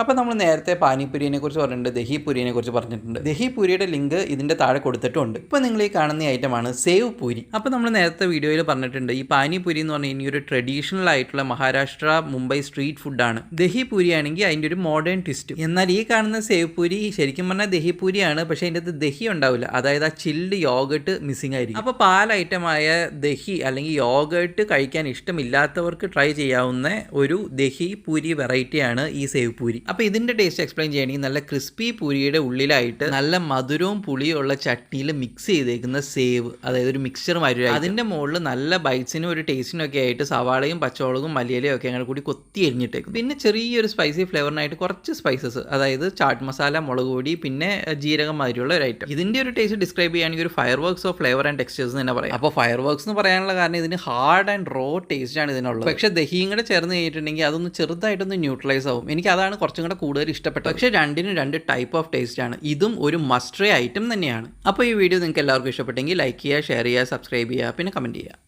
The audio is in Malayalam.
അപ്പോൾ നമ്മൾ നേരത്തെ പാനിപൂരിയെ കുറിച്ച് പറഞ്ഞിട്ടുണ്ട്, ദഹിപൂരിയെ കുറിച്ച് പറഞ്ഞിട്ടുണ്ട്. ദഹിപൂരിയുടെ ലിങ്ക് ഇതിൻ്റെ താഴെ കൊടുത്തിട്ടുണ്ട്. ഇപ്പോൾ നിങ്ങൾ ഈ കാണുന്ന ഐറ്റമാണ് സേവ് പൂരി. അപ്പോൾ നമ്മൾ നേരത്തെ വീഡിയോയിൽ പറഞ്ഞിട്ടുണ്ട്, ഈ പാനിപൂരി എന്ന് പറഞ്ഞാൽ ഇനി ഒരു ട്രഡീഷണൽ ആയിട്ടുള്ള മഹാരാഷ്ട്ര മുംബൈ സ്ട്രീറ്റ് ഫുഡാണ്. ദഹിപൂരി ആണെങ്കിൽ അതിൻ്റെ ഒരു മോഡേൺ ട്വിസ്റ്റ്. എന്നാൽ ഈ കാണുന്ന സേവ് പൂരി ശരിക്കും പറഞ്ഞാൽ ദഹിപൂരിയാണ്, പക്ഷേ അതിൻ്റെ അകത്ത് ദഹി ഉണ്ടാവില്ല. അതായത് ആ ചിൽഡ് യോഗട്ട് മിസ്സിംഗ് ആയിരിക്കും. അപ്പോൾ പാൽ ഐറ്റമായ ദഹി അല്ലെങ്കിൽ യോഗട്ട് കഴിക്കാൻ ഇഷ്ടമില്ലാത്തവർക്ക് ട്രൈ ചെയ്യാവുന്ന ഒരു ദഹി പൂരി വെറൈറ്റിയാണ് ഈ സേവ് പൂരി. അപ്പോൾ ഇതിൻ്റെ ടേസ്റ്റ് എക്സ്പ്ലെയിൻ ചെയ്യണമെങ്കിൽ നല്ല ക്രിസ്പി പൂരിയുടെ ഉള്ളിലായിട്ട് നല്ല മധുരവും പുളിയും ഉള്ള ചട്നിയിൽ മിക്സ് ചെയ്തേക്കുന്ന സേവ്, അതായത് ഒരു മിക്സ്ചർ മാതിരി. അതിൻ്റെ മുകളിൽ നല്ല ബൈറ്റ്സിനും ഒരു ടേസ്റ്റിനും ഒക്കെ ആയിട്ട് സവാളയും പച്ചമുളകും മല്ലിയിലയും ഒക്കെ അങ്ങനെ കൂടി കൊത്തി എരിഞ്ഞിട്ടേക്കും. പിന്നെ ചെറിയൊരു സ്പൈസി ഫ്ലേവറിനായിട്ട് കുറച്ച് സ്പൈസസ്, അതായത് ചാട്ട് മസാല, മുളക് പൊടി, പിന്നെ ജീരകം മാതിരിയുള്ള ഒരു ഐറ്റം. ഇതിൻ്റെ ഒരു ടേസ്റ്റ് ഡിസ്ക്രൈബ് ചെയ്യുകയാണെങ്കിൽ ഒരു fire works of flavour and textures തന്നെ പറയാം. അപ്പോൾ ഫയർ വർക്ക്സ് എന്ന് പറയാനുള്ള കാരണം ഇതിന് ഹാർഡ് ആൻഡ് റോ ടേസ്റ്റ് ആണ് ഇതിനുള്ളത്. പക്ഷേ ദഹിയും കൂടെ ചേർന്ന് കഴിഞ്ഞിട്ടുണ്ടെങ്കിൽ അതൊന്ന് ചെറുതായിട്ടൊന്ന് ന്യൂട്രലൈസ് ആവും. എനിക്ക് അതാണ് കുറച്ചും കൂടെ കൂടുതൽ ഇഷ്ടപ്പെട്ടത്. പക്ഷേ രണ്ടിനും രണ്ട് ടൈപ്പ് ഓഫ് ടേസ്റ്റ് ആണ്. ഇതും ഒരു മസ്റ്റ് ട്രൈ ഐറ്റം തന്നെയാണ്. അപ്പോൾ ഈ വീഡിയോ നിങ്ങൾക്ക് എല്ലാവർക്കും ഇഷ്ടപ്പെട്ടെങ്കിൽ ലൈക്ക് ചെയ്യുക, ഷെയർ ചെയ്യുക, സബ്സ്ക്രൈബ് ചെയ്യുക, പിന്നെ കമൻറ്റ് ചെയ്യുക.